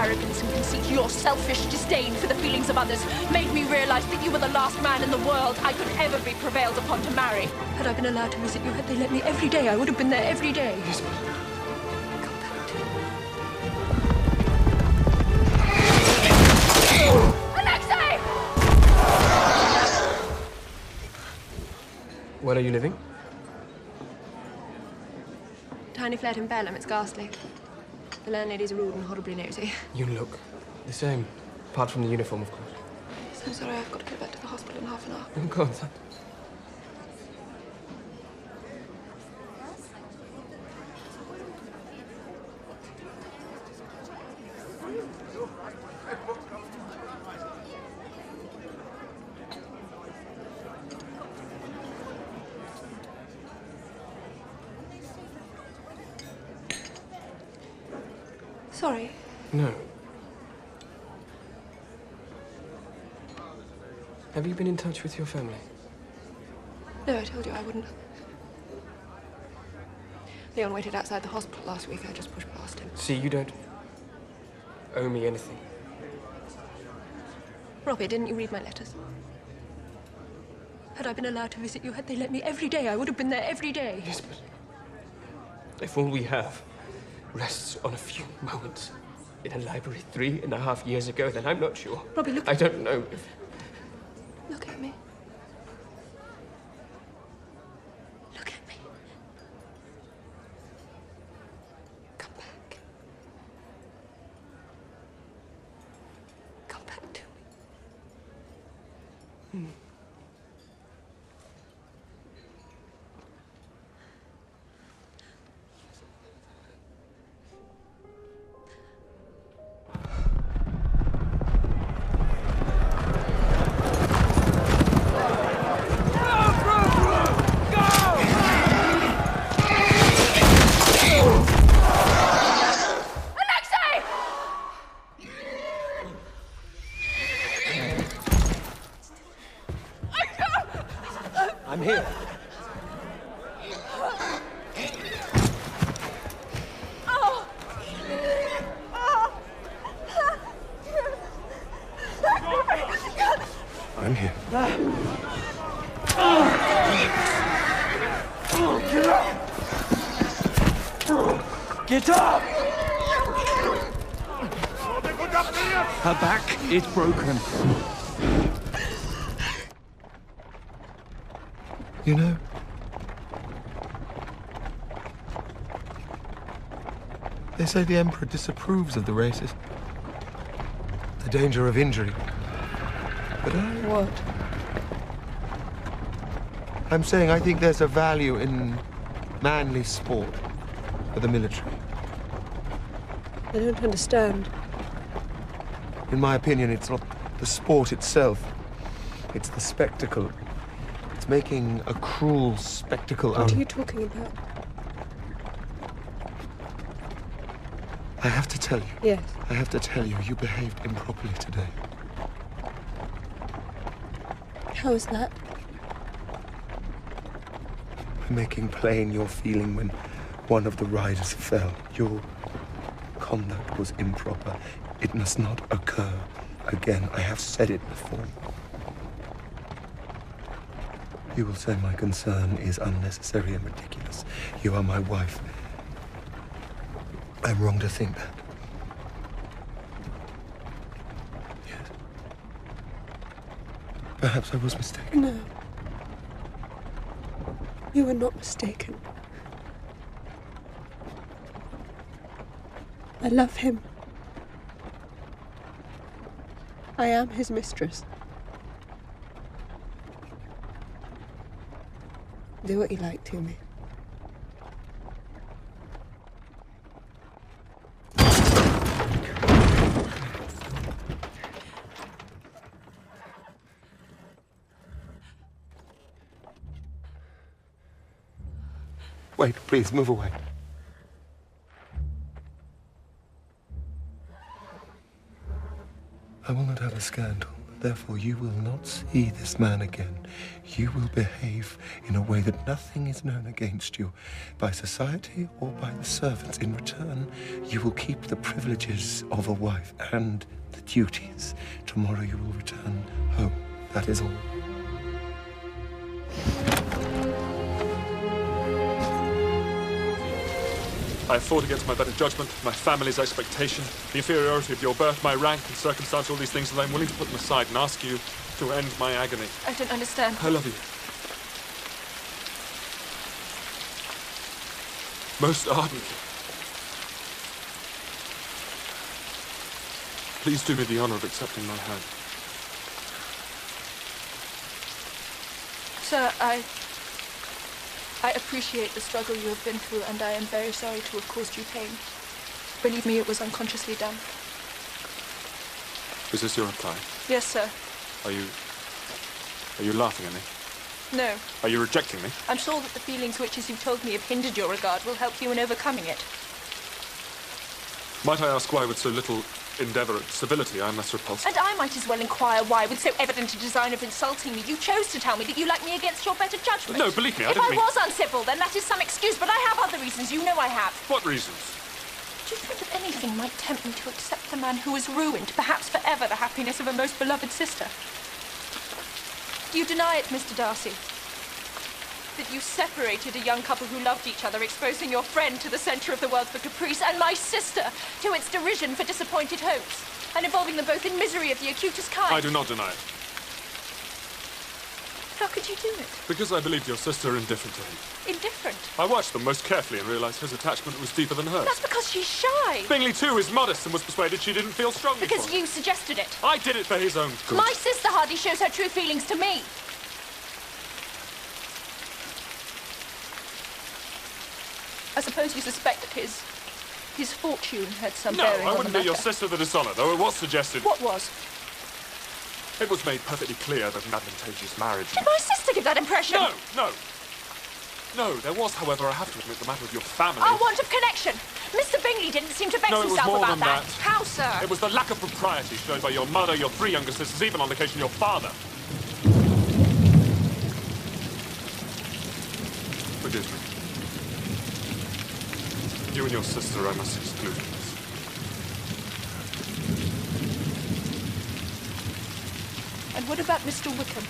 arrogance and conceit, your selfish disdain for the feelings of others, made me realize that you were the last man in the world I could ever be prevailed upon to marry. Had I been allowed to visit you, had they let me every day, I would have been there every day. Yes, but... Come back to me. Alexei! Where are you living? Tiny flat in Pelham, it's ghastly. The landlady's rude and horribly nosy. You look the same, apart from the uniform, of course. So sorry, I've got to go back to the hospital in half an hour. Oh, God, that... Sorry. No. Have you been in touch with your family? No, I told you I wouldn't. Leon waited outside the hospital last week. I just pushed past him. See, you don't owe me anything. Robbie, didn't you read my letters? Had I been allowed to visit you, had they let me every day, I would have been there every day. Yes, but if all we have rests on a few moments in a library 3.5 years ago, then I'm not sure. Robbie, look... I don't know if... Look at me. Look at me. Come back. Come back to me. I'm here. I'm here. Get up! Her back is broken. You know, they say the Emperor disapproves of the races. The danger of injury. But What? I'm saying I think there's a value in manly sport for the military. I don't understand. In my opinion, it's not the sport itself. It's the spectacle. It's making a cruel spectacle out of... What are you talking about? I have to tell you. Yes. I have to tell you, you behaved improperly today. How is that? By making plain your feeling when one of the riders fell. Your conduct was improper. It must not occur again. I have said it before. You will say my concern is unnecessary and ridiculous. You are my wife. I'm wrong to think that. Yes. Perhaps I was mistaken. No. You were not mistaken. I love him. I am his mistress. Do what you like to me. Wait, please, move away. I will not have a scandal. Therefore, you will not see this man again. You will behave in a way that nothing is known against you by society or by the servants. In return, you will keep the privileges of a wife and the duties. Tomorrow you will return home. That is all. I have fought against my better judgment, my family's expectation, the inferiority of your birth, my rank and circumstance, all these things, and I'm willing to put them aside and ask you to end my agony. I don't understand. I love you. Most ardently. Please do me the honor of accepting my hand. Sir, I appreciate the struggle you have been through, and I am very sorry to have caused you pain. Believe me, it was unconsciously done. Is this your reply? Yes, sir. Are you laughing at me? No. Are you rejecting me? I'm sure that the feelings which, as you told me, have hindered your regard will help you in overcoming it. Might I ask why, with so little endeavour at civility, I am thus repulsed? And I might as well inquire why, with so evident a design of insulting me, you chose to tell me that you like me against your better judgment. No, believe me, I if didn't I mean... was uncivil, then that is some excuse, but I have other reasons. You know I have. What reasons? Do you think that anything might tempt me to accept the man who has ruined, perhaps forever, the happiness of a most beloved sister? You deny it, Mr. Darcy. That you separated a young couple who loved each other, exposing your friend to the centre of the world for caprice, and my sister to its derision for disappointed hopes, and involving them both in misery of the acutest kind. I do not deny it. How could you do it? Because I believed your sister indifferent to him. Indifferent? I watched them most carefully and realised his attachment was deeper than hers. That's because she's shy. Bingley, too, is modest and was persuaded she didn't feel strongly Because for him. you suggested it. I did it for his own good. My sister hardly shows her true feelings to me. I suppose you suspect that his fortune had some bearing on the No, I wouldn't do your matter. sister the dishonour, though it was suggested... What was? It was made perfectly clear that an advantageous marriage... Did my sister give that impression? No, there was, however, I have to admit, the matter of your family... Our want of connection. Mr. Bingley didn't seem to vex No, it was himself more about than that. How, sir? It was the lack of propriety shown by your mother, your 3 younger sisters, even on occasion your father. Forgive me. You and your sister I must exclude from this. And what about Mr. Wickham?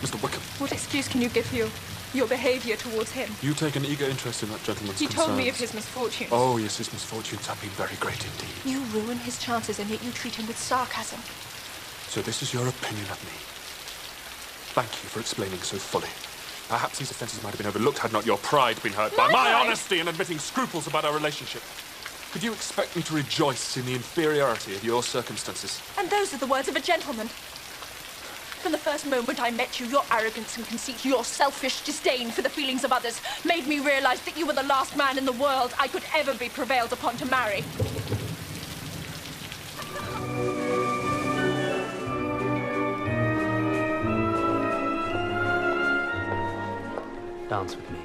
Mr. Wickham, What excuse can you give for your behaviour towards him? you take an eager interest in that gentleman's He concerns. told me of his misfortunes. Oh, yes, his misfortunes have been very great indeed. You ruin his chances, and yet you treat him with sarcasm. So this is your opinion of me. Thank you for explaining so fully. Perhaps these offences might have been overlooked had not your pride been hurt by my honesty in admitting scruples about our relationship. Could you expect me to rejoice in the inferiority of your circumstances? And those are the words of a gentleman. From the first moment I met you, your arrogance and conceit, your selfish disdain for the feelings of others, made me realise that you were the last man in the world I could ever be prevailed upon to marry. Dance with me.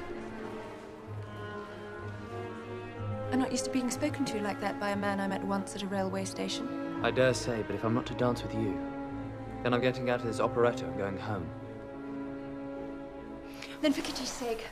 I'm not used to being spoken to like that by a man I met once at a railway station. I dare say, but if I'm not to dance with you, then I'm getting out of this operetta and going home. Then for Kitty's sake.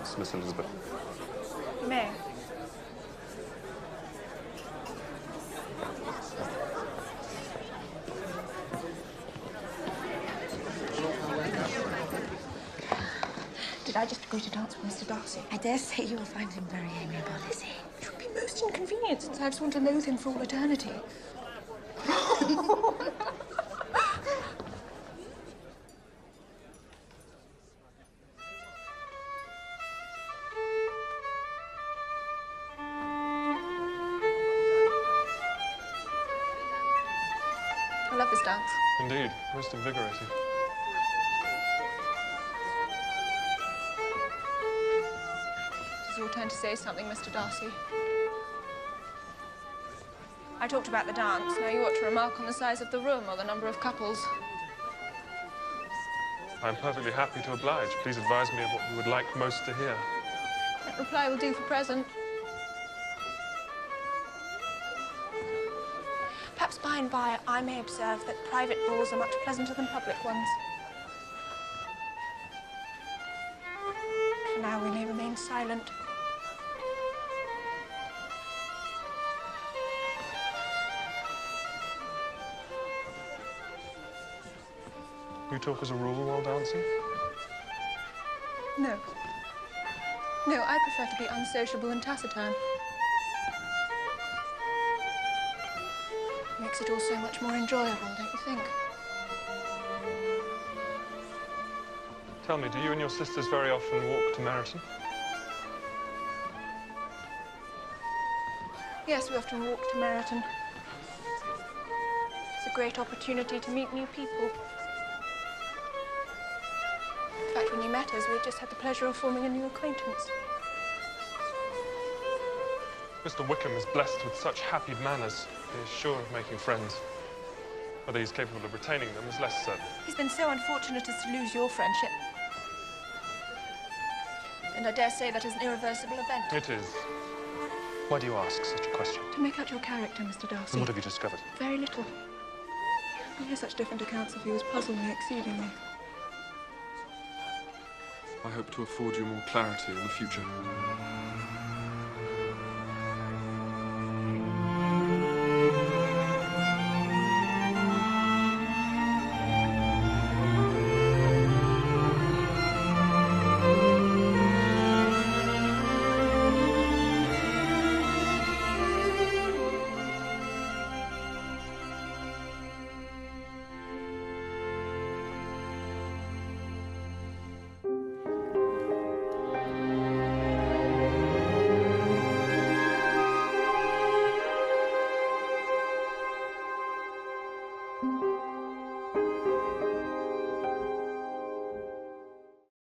dance, Miss Elizabeth. You may. Did I just agree to dance with Mr. Darcy? I dare say you'll find him very amiable, is he? It would be most inconvenient, since I've sworn to loathe him for all eternity. I love this dance. Indeed, most invigorating. It is your turn to say something, Mr. Darcy. I talked about the dance. Now you ought to remark on the size of the room or the number of couples. I'm perfectly happy to oblige. Please advise me of what you would like most to hear. That reply will do for present. Perhaps by and by I may observe that private balls are much pleasanter than public ones. For now we may remain silent. You talk as a rule while dancing? No. No, I prefer to be unsociable and taciturn. It makes it all so much more enjoyable, don't you think? Tell me, do you and your sisters very often walk to Meryton? Yes, we often walk to Meryton. It's a great opportunity to meet new people. In fact, when you met us, we had just had the pleasure of forming a new acquaintance. Mr. Wickham is blessed with such happy manners. He is sure of making friends. Whether he's capable of retaining them is less certain. He's been so unfortunate as to lose your friendship. And I dare say that is an irreversible event. It is. Why do you ask such a question? To make out your character, Mr. Darcy. And what have you discovered? Very little. To hear such different accounts of you has puzzled me exceedingly. I hope to afford you more clarity in the future.